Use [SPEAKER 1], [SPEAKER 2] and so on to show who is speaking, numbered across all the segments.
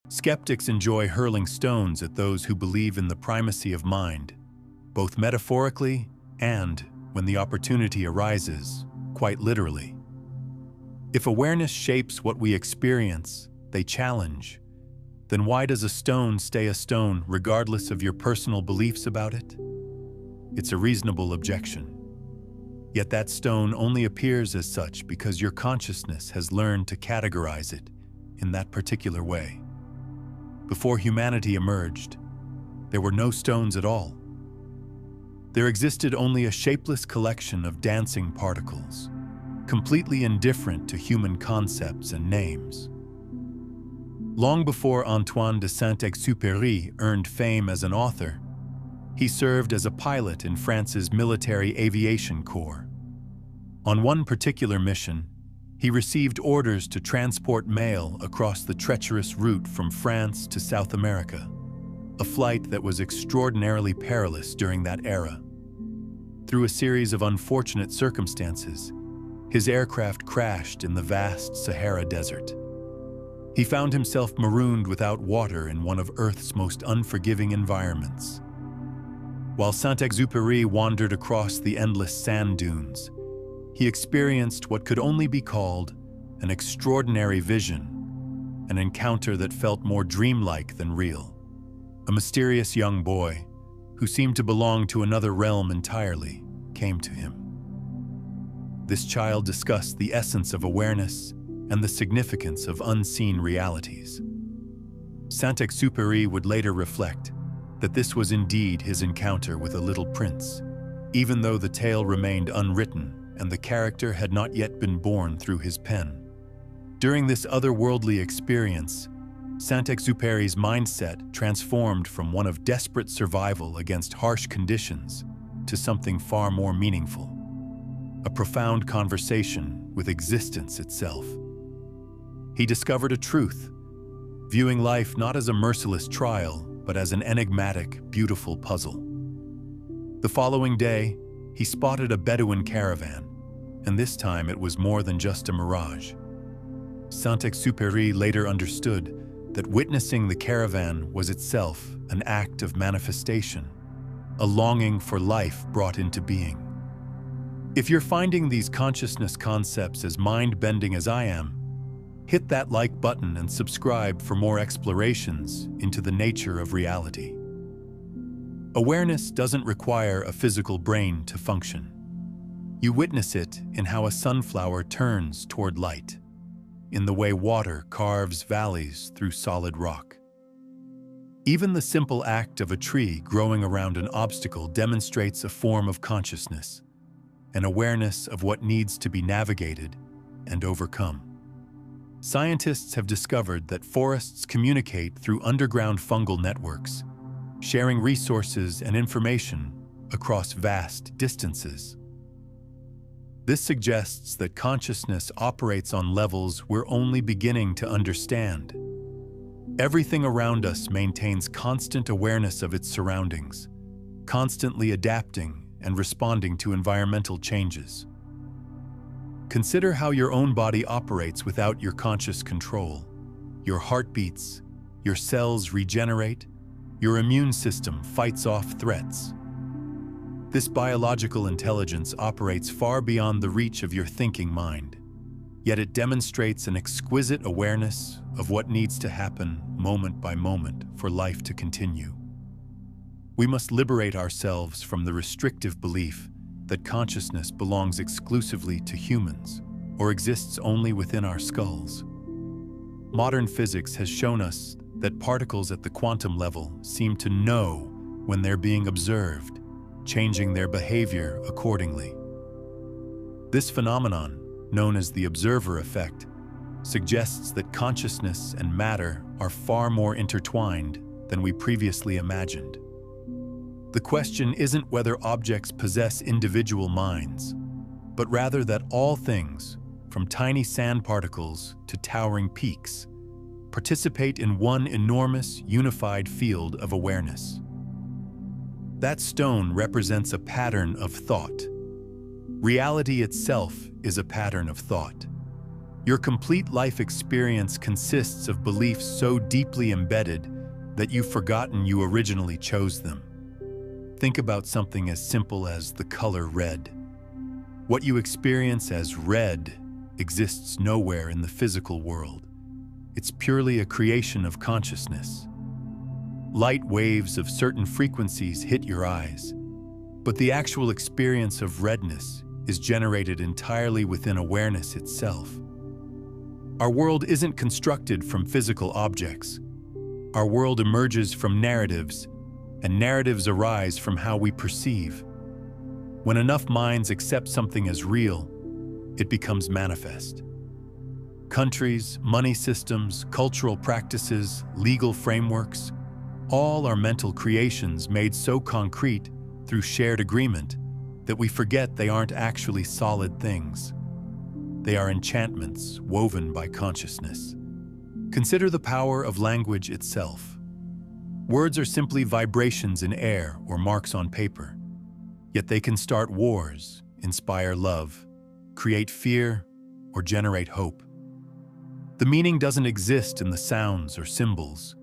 [SPEAKER 1] Skeptics enjoy hurling stones at those who believe in the primacy of mind, both metaphorically and, when the opportunity arises, quite literally. If awareness shapes what we experience, they challenge, then why does a stone stay a stone regardless of your personal beliefs about it? It's a reasonable objection. Yet that stone only appears as such because your consciousness has learned to categorize it in that particular way. Before humanity emerged, there were no stones at all. There existed only a shapeless collection of dancing particles, completely indifferent to human concepts and names. Long before Antoine de Saint-Exupéry earned fame as an author, he served as a pilot in France's military aviation corps. On one particular mission, he received orders to transport mail across the treacherous route from France to South America, a flight that was extraordinarily perilous during that era. Through a series of unfortunate circumstances, his aircraft crashed in the vast Sahara Desert. He found himself marooned without water in one of Earth's most unforgiving environments. While Saint-Exupéry wandered across the endless sand dunes, he experienced what could only be called an extraordinary vision, an encounter that felt more dreamlike than real. A mysterious young boy, who seemed to belong to another realm entirely, came to him. This child discussed the essence of awareness and the significance of unseen realities. Saint-Exupéry would later reflect that this was indeed his encounter with a little prince, even though the tale remained unwritten and the character had not yet been born through his pen. During this otherworldly experience, Saint-Exupéry's mindset transformed from one of desperate survival against harsh conditions to something far more meaningful, a profound conversation with existence itself. He discovered a truth, viewing life not as a merciless trial, but as an enigmatic, beautiful puzzle. The following day, he spotted a Bedouin caravan, and this time it was more than just a mirage. Saint-Exupéry later understood that witnessing the caravan was itself an act of manifestation, a longing for life brought into being. If you're finding these consciousness concepts as mind-bending as I am, hit that like button and subscribe for more explorations into the nature of reality. Awareness doesn't require a physical brain to function. You witness it in how a sunflower turns toward light, in the way water carves valleys through solid rock. Even the simple act of a tree growing around an obstacle demonstrates a form of consciousness, an awareness of what needs to be navigated and overcome. Scientists have discovered that forests communicate through underground fungal networks, sharing resources and information across vast distances. This suggests that consciousness operates on levels we're only beginning to understand. Everything around us maintains constant awareness of its surroundings, constantly adapting and responding to environmental changes. Consider how your own body operates without your conscious control. Your heart beats, your cells regenerate, your immune system fights off threats. This biological intelligence operates far beyond the reach of your thinking mind, yet it demonstrates an exquisite awareness of what needs to happen moment by moment for life to continue. We must liberate ourselves from the restrictive belief that consciousness belongs exclusively to humans or exists only within our skulls. Modern physics has shown us that particles at the quantum level seem to know when they're being observed, changing their behavior accordingly. This phenomenon, known as the observer effect, suggests that consciousness and matter are far more intertwined than we previously imagined. The question isn't whether objects possess individual minds, but rather that all things, from tiny sand particles to towering peaks, participate in one enormous, unified field of awareness. That stone represents a pattern of thought. Reality itself is a pattern of thought. Your complete life experience consists of beliefs so deeply embedded that you've forgotten you originally chose them. Think about something as simple as the color red. What you experience as red exists nowhere in the physical world. It's purely a creation of consciousness. Light waves of certain frequencies hit your eyes, but the actual experience of redness is generated entirely within awareness itself. Our world isn't constructed from physical objects. Our world emerges from narratives, and narratives arise from how we perceive. When enough minds accept something as real, it becomes manifest. Countries, money systems, cultural practices, legal frameworks, all are mental creations made so concrete through shared agreement that we forget they aren't actually solid things. They are enchantments woven by consciousness. Consider the power of language itself. Words are simply vibrations in air or marks on paper, yet they can start wars, inspire love, create fear, or generate hope. The meaning doesn't exist in the sounds or symbols.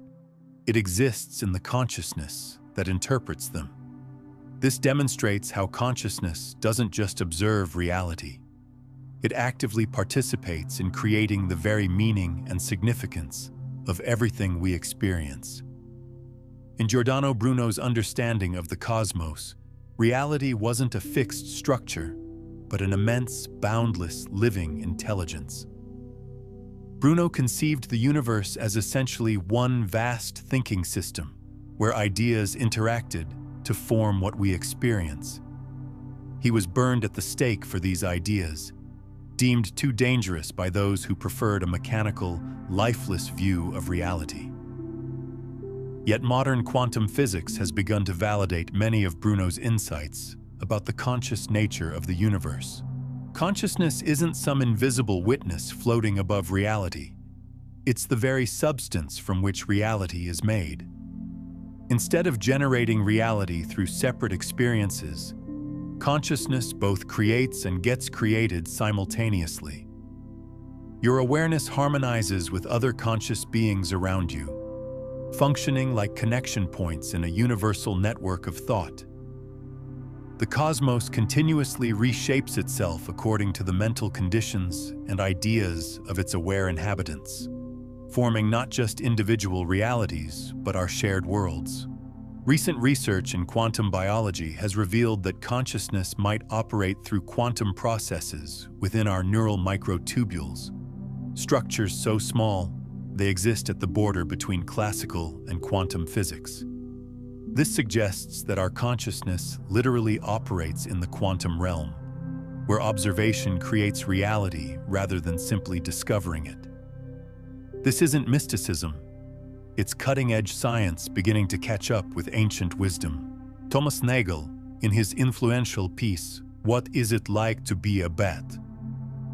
[SPEAKER 1] It exists in the consciousness that interprets them. This demonstrates how consciousness doesn't just observe reality. It actively participates in creating the very meaning and significance of everything we experience. In Giordano Bruno's understanding of the cosmos, reality wasn't a fixed structure, but an immense, boundless, living intelligence. Bruno conceived the universe as essentially one vast thinking system, where ideas interacted to form what we experience. He was burned at the stake for these ideas, deemed too dangerous by those who preferred a mechanical, lifeless view of reality. Yet modern quantum physics has begun to validate many of Bruno's insights about the conscious nature of the universe. Consciousness isn't some invisible witness floating above reality. It's the very substance from which reality is made. Instead of generating reality through separate experiences, consciousness both creates and gets created simultaneously. Your awareness harmonizes with other conscious beings around you, functioning like connection points in a universal network of thought. The cosmos continuously reshapes itself according to the mental conditions and ideas of its aware inhabitants, forming not just individual realities, but our shared worlds. Recent research in quantum biology has revealed that consciousness might operate through quantum processes within our neural microtubules, structures so small they exist at the border between classical and quantum physics. This suggests that our consciousness literally operates in the quantum realm, where observation creates reality rather than simply discovering it. This isn't mysticism. It's cutting-edge science beginning to catch up with ancient wisdom. Thomas Nagel, in his influential piece «What is it like to be a bat?»,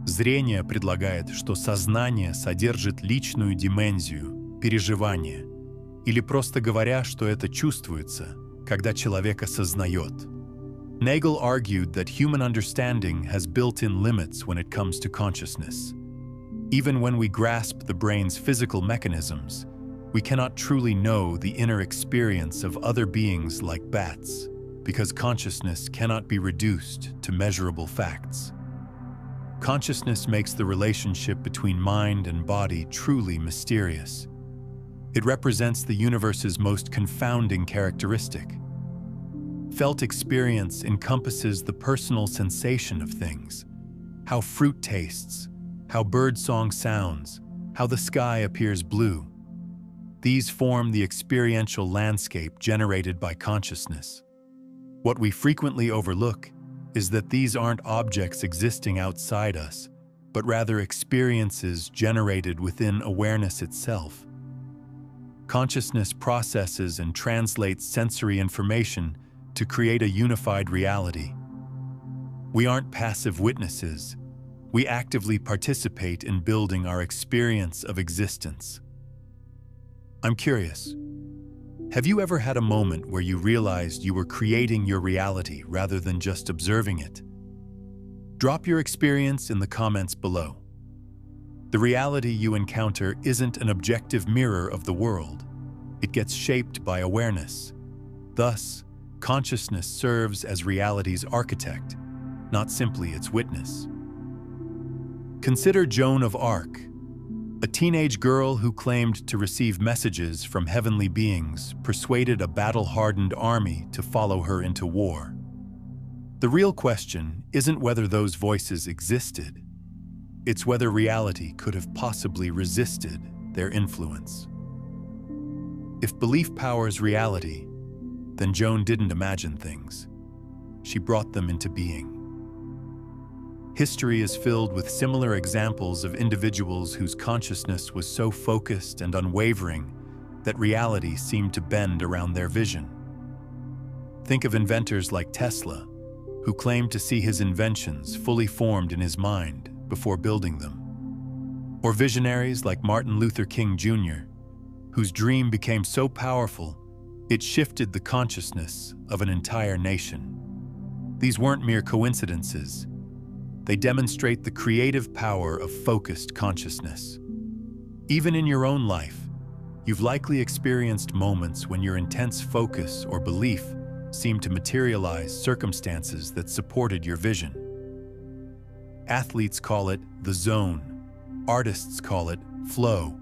[SPEAKER 1] зрение предлагает, что сознание содержит личную димензию, переживание, или просто говоря, что это чувствуется, когда человек осознает. Nagel argued that human understanding has built-in limits when it comes to consciousness. Even when we grasp the brain's physical mechanisms, we cannot truly know the inner experience of other beings like bats, because consciousness cannot be reduced to measurable facts. Consciousness makes the relationship between mind and body truly mysterious. It represents the universe's most confounding characteristic. Felt experience encompasses the personal sensation of things, how fruit tastes, how birdsong sounds, how the sky appears blue. These form the experiential landscape generated by consciousness. What we frequently overlook is that these aren't objects existing outside us, but rather experiences generated within awareness itself. Consciousness processes and translates sensory information to create a unified reality. We aren't passive witnesses. We actively participate in building our experience of existence. I'm curious, have you ever had a moment where you realized you were creating your reality rather than just observing it? Drop your experience in the comments below. The reality you encounter isn't an objective mirror of the world. It gets shaped by awareness. Thus, consciousness serves as reality's architect, not simply its witness. Consider Joan of Arc, a teenage girl who claimed to receive messages from heavenly beings, persuaded a battle-hardened army to follow her into war. The real question isn't whether those voices existed. It's whether reality could have possibly resisted their influence. If belief powers reality, then Joan didn't imagine things. She brought them into being. History is filled with similar examples of individuals whose consciousness was so focused and unwavering that reality seemed to bend around their vision. Think of inventors like Tesla, who claimed to see his inventions fully formed in his mind before building them. Or visionaries like Martin Luther King Jr., whose dream became so powerful it shifted the consciousness of an entire nation. These weren't mere coincidences. They demonstrate the creative power of focused consciousness. Even in your own life, you've likely experienced moments when your intense focus or belief seemed to materialize circumstances that supported your vision. Athletes call it the zone, artists call it flow,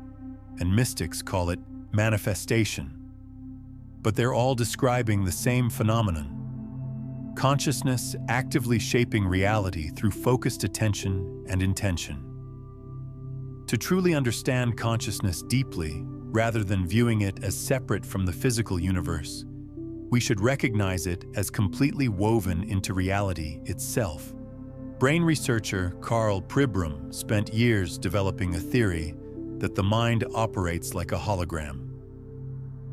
[SPEAKER 1] and mystics call it manifestation. But they're all describing the same phenomenon: consciousness actively shaping reality through focused attention and intention. To truly understand consciousness deeply, rather than viewing it as separate from the physical universe, we should recognize it as completely woven into reality itself. Brain researcher Carl Pribram spent years developing a theory that the mind operates like a hologram.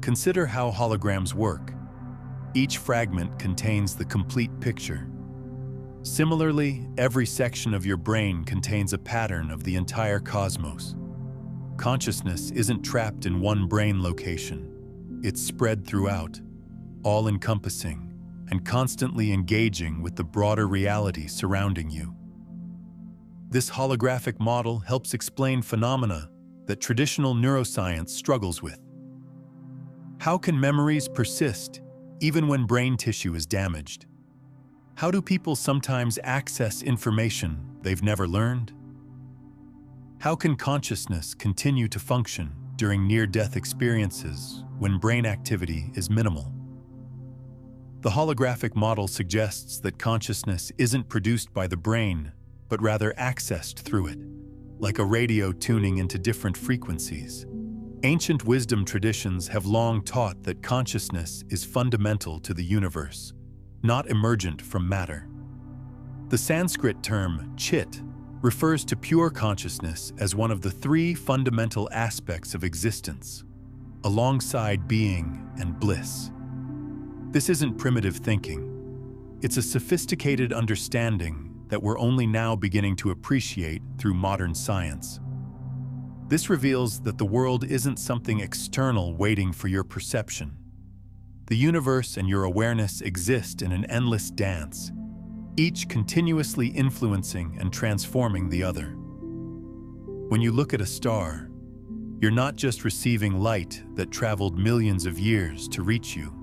[SPEAKER 1] Consider how holograms work. Each fragment contains the complete picture. Similarly, every section of your brain contains a pattern of the entire cosmos. Consciousness isn't trapped in one brain location. It's spread throughout, all-encompassing, and constantly engaging with the broader reality surrounding you. This holographic model helps explain phenomena that traditional neuroscience struggles with. How can memories persist even when brain tissue is damaged? How do people sometimes access information they've never learned? How can consciousness continue to function during near-death experiences when brain activity is minimal? The holographic model suggests that consciousness isn't produced by the brain, but rather accessed through it, like a radio tuning into different frequencies. Ancient wisdom traditions have long taught that consciousness is fundamental to the universe, not emergent from matter. The Sanskrit term chit refers to pure consciousness as one of the three fundamental aspects of existence, alongside being and bliss. This isn't primitive thinking. It's a sophisticated understanding that we're only now beginning to appreciate through modern science. This reveals that the world isn't something external waiting for your perception. The universe and your awareness exist in an endless dance, each continuously influencing and transforming the other. When you look at a star, you're not just receiving light that traveled millions of years to reach you.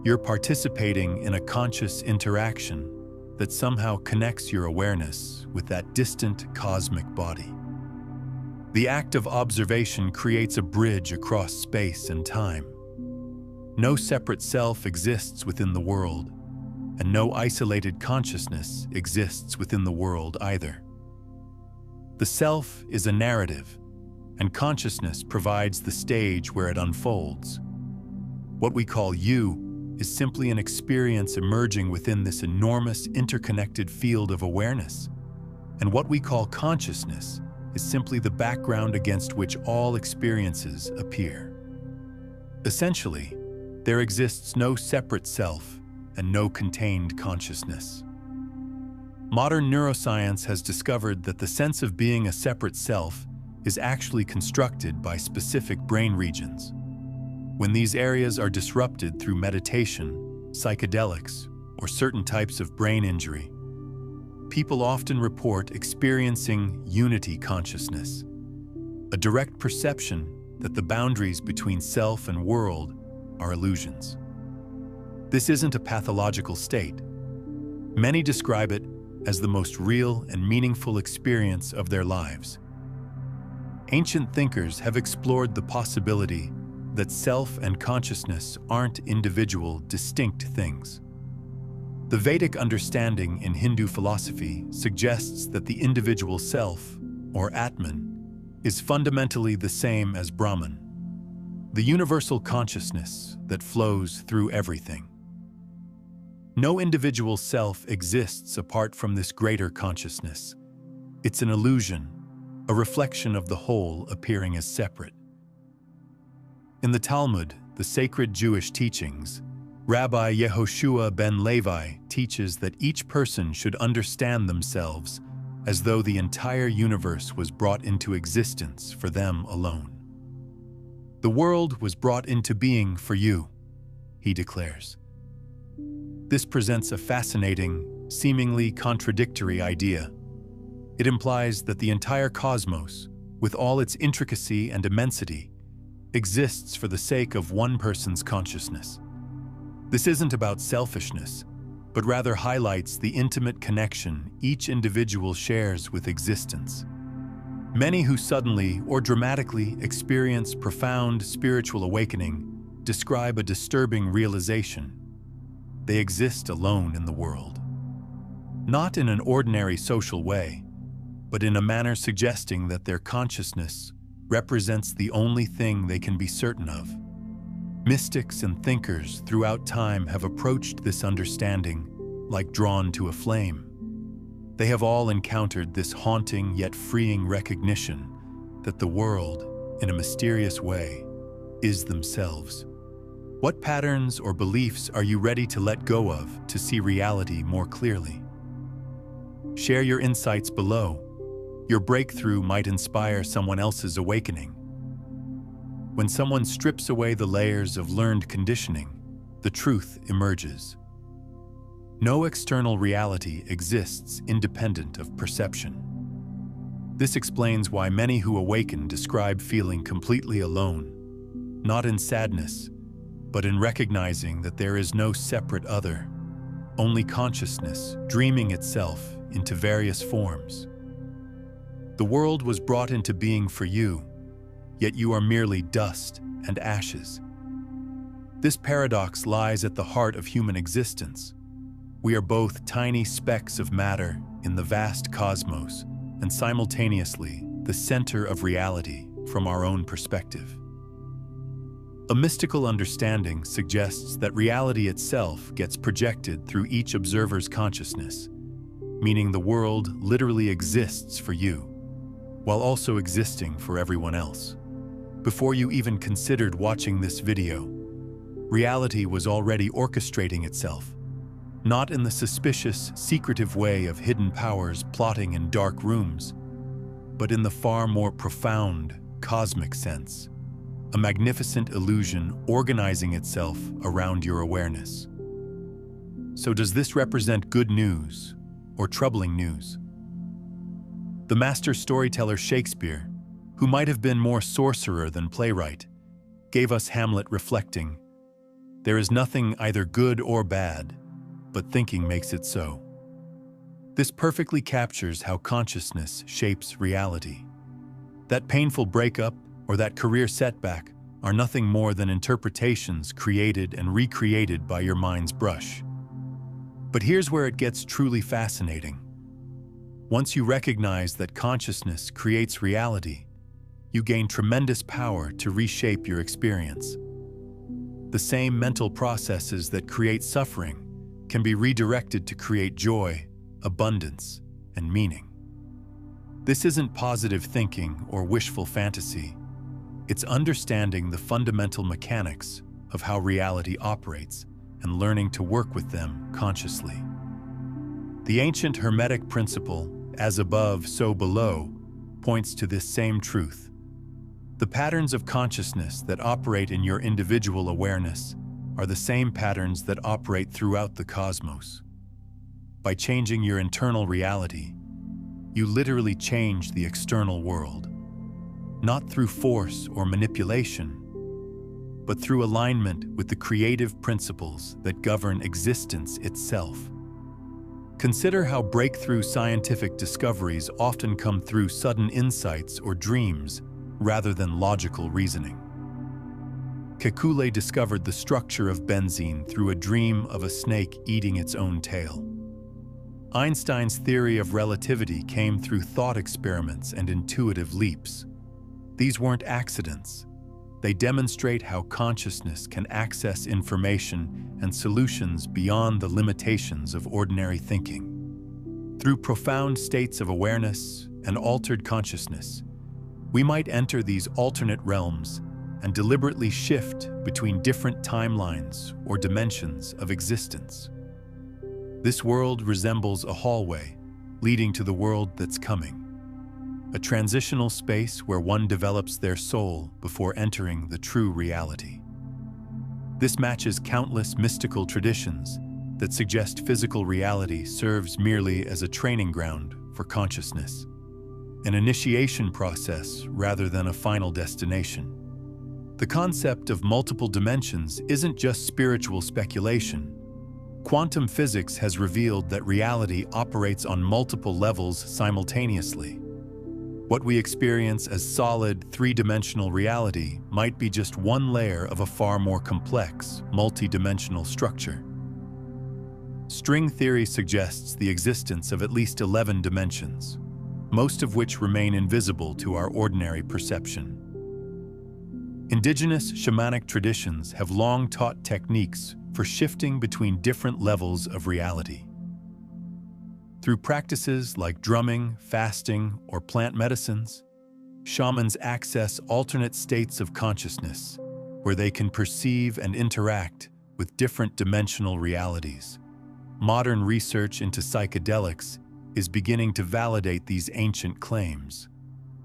[SPEAKER 1] You're participating in a conscious interaction that somehow connects your awareness with that distant cosmic body. The act of observation creates a bridge across space and time. No separate self exists within the world, and no isolated consciousness exists within the world either. The self is a narrative, and consciousness provides the stage where it unfolds. What we call you is simply an experience emerging within this enormous interconnected field of awareness, and what we call consciousness is simply the background against which all experiences appear. Essentially, there exists no separate self and no contained consciousness. Modern neuroscience has discovered that the sense of being a separate self is actually constructed by specific brain regions. When these areas are disrupted through meditation, psychedelics, or certain types of brain injury, people often report experiencing unity consciousness, a direct perception that the boundaries between self and world are illusions. This isn't a pathological state. Many describe it as the most real and meaningful experience of their lives. Ancient thinkers have explored the possibility that self and consciousness aren't individual, distinct things. The Vedic understanding in Hindu philosophy suggests that the individual self, or Atman, is fundamentally the same as Brahman, the universal consciousness that flows through everything. No individual self exists apart from this greater consciousness. It's an illusion, a reflection of the whole appearing as separate. In the Talmud, the sacred Jewish teachings, Rabbi Yehoshua ben Levi teaches that each person should understand themselves as though the entire universe was brought into existence for them alone. The world was brought into being for you, he declares. This presents a fascinating, seemingly contradictory idea. It implies that the entire cosmos, with all its intricacy and immensity, exists for the sake of one person's consciousness. This isn't about selfishness, but rather highlights the intimate connection each individual shares with existence. Many who suddenly or dramatically experience profound spiritual awakening describe a disturbing realization. They exist alone in the world. Not in an ordinary social way, but in a manner suggesting that their consciousness represents the only thing they can be certain of. Mystics and thinkers throughout time have approached this understanding like drawn to a flame. They have all encountered this haunting yet freeing recognition that the world, in a mysterious way, is themselves. What patterns or beliefs are you ready to let go of to see reality more clearly? Share your insights below. Your breakthrough might inspire someone else's awakening. When someone strips away the layers of learned conditioning, the truth emerges. No external reality exists independent of perception. This explains why many who awaken describe feeling completely alone, not in sadness, but in recognizing that there is no separate other, only consciousness dreaming itself into various forms. The world was brought into being for you, yet you are merely dust and ashes. This paradox lies at the heart of human existence. We are both tiny specks of matter in the vast cosmos and simultaneously the center of reality from our own perspective. A mystical understanding suggests that reality itself gets projected through each observer's consciousness, meaning the world literally exists for you, while also existing for everyone else. Before you even considered watching this video, reality was already orchestrating itself, not in the suspicious, secretive way of hidden powers plotting in dark rooms, but in the far more profound, cosmic sense, a magnificent illusion organizing itself around your awareness. So does this represent good news or troubling news? The master storyteller Shakespeare, who might have been more sorcerer than playwright, gave us Hamlet reflecting, "There is nothing either good or bad, but thinking makes it so." This perfectly captures how consciousness shapes reality. That painful breakup or that career setback are nothing more than interpretations created and recreated by your mind's brush. But here's where it gets truly fascinating. Once you recognize that consciousness creates reality, you gain tremendous power to reshape your experience. The same mental processes that create suffering can be redirected to create joy, abundance, and meaning. This isn't positive thinking or wishful fantasy. It's understanding the fundamental mechanics of how reality operates and learning to work with them consciously. The ancient Hermetic principle, as above, so below, points to this same truth. The patterns of consciousness that operate in your individual awareness are the same patterns that operate throughout the cosmos. By changing your internal reality, you literally change the external world, not through force or manipulation, but through alignment with the creative principles that govern existence itself. Consider how breakthrough scientific discoveries often come through sudden insights or dreams rather than logical reasoning. Kekulé discovered the structure of benzene through a dream of a snake eating its own tail. Einstein's theory of relativity came through thought experiments and intuitive leaps. These weren't accidents. They demonstrate how consciousness can access information and solutions beyond the limitations of ordinary thinking. Through profound states of awareness and altered consciousness, we might enter these alternate realms and deliberately shift between different timelines or dimensions of existence. This world resembles a hallway leading to the world that's coming, a transitional space where one develops their soul before entering the true reality. This matches countless mystical traditions that suggest physical reality serves merely as a training ground for consciousness, an initiation process rather than a final destination. The concept of multiple dimensions isn't just spiritual speculation. Quantum physics has revealed that reality operates on multiple levels simultaneously. What we experience as solid, three-dimensional reality might be just one layer of a far more complex, multi-dimensional structure. String theory suggests the existence of at least 11 dimensions, most of which remain invisible to our ordinary perception. Indigenous shamanic traditions have long taught techniques for shifting between different levels of reality. Through practices like drumming, fasting, or plant medicines, shamans access alternate states of consciousness where they can perceive and interact with different dimensional realities. Modern research into psychedelics is beginning to validate these ancient claims,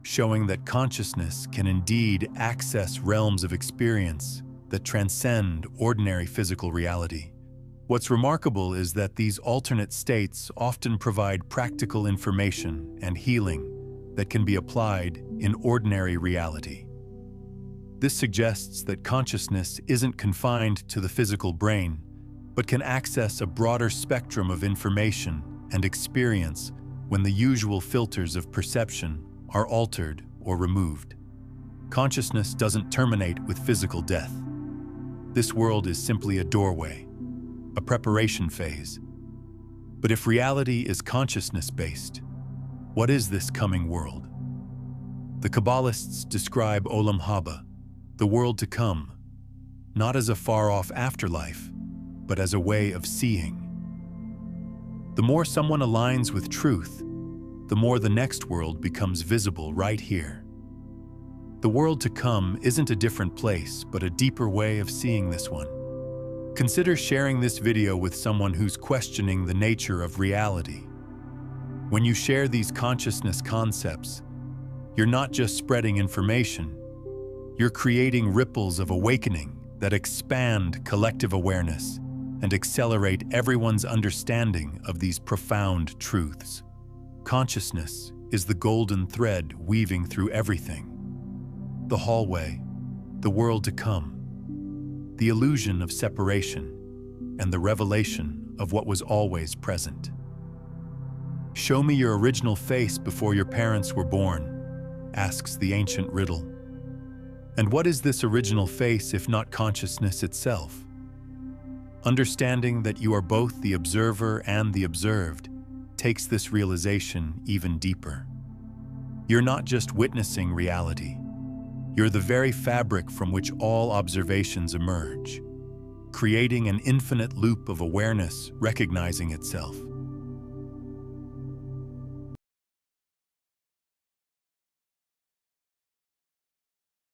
[SPEAKER 1] showing that consciousness can indeed access realms of experience that transcend ordinary physical reality. What's remarkable is that these alternate states often provide practical information and healing that can be applied in ordinary reality. This suggests that consciousness isn't confined to the physical brain, but can access a broader spectrum of information and experience when the usual filters of perception are altered or removed. Consciousness doesn't terminate with physical death. This world is simply a doorway, a preparation phase. But if reality is consciousness-based, what is this coming world? The Kabbalists describe Olam Haba, the world to come, not as a far-off afterlife, but as a way of seeing. The more someone aligns with truth, the more the next world becomes visible right here. The world to come isn't a different place, but a deeper way of seeing this one. Consider sharing this video with someone who's questioning the nature of reality. When you share these consciousness concepts, you're not just spreading information, you're creating ripples of awakening that expand collective awareness and accelerate everyone's understanding of these profound truths. Consciousness is the golden thread weaving through everything. The hallway, the world to come, the illusion of separation, and the revelation of what was always present. "Show me your original face before your parents were born," asks the ancient riddle. And what is this original face if not consciousness itself? Understanding that you are both the observer and the observed takes this realization even deeper. You're not just witnessing reality. You're the very fabric from which all observations emerge, creating an infinite loop of awareness recognizing itself.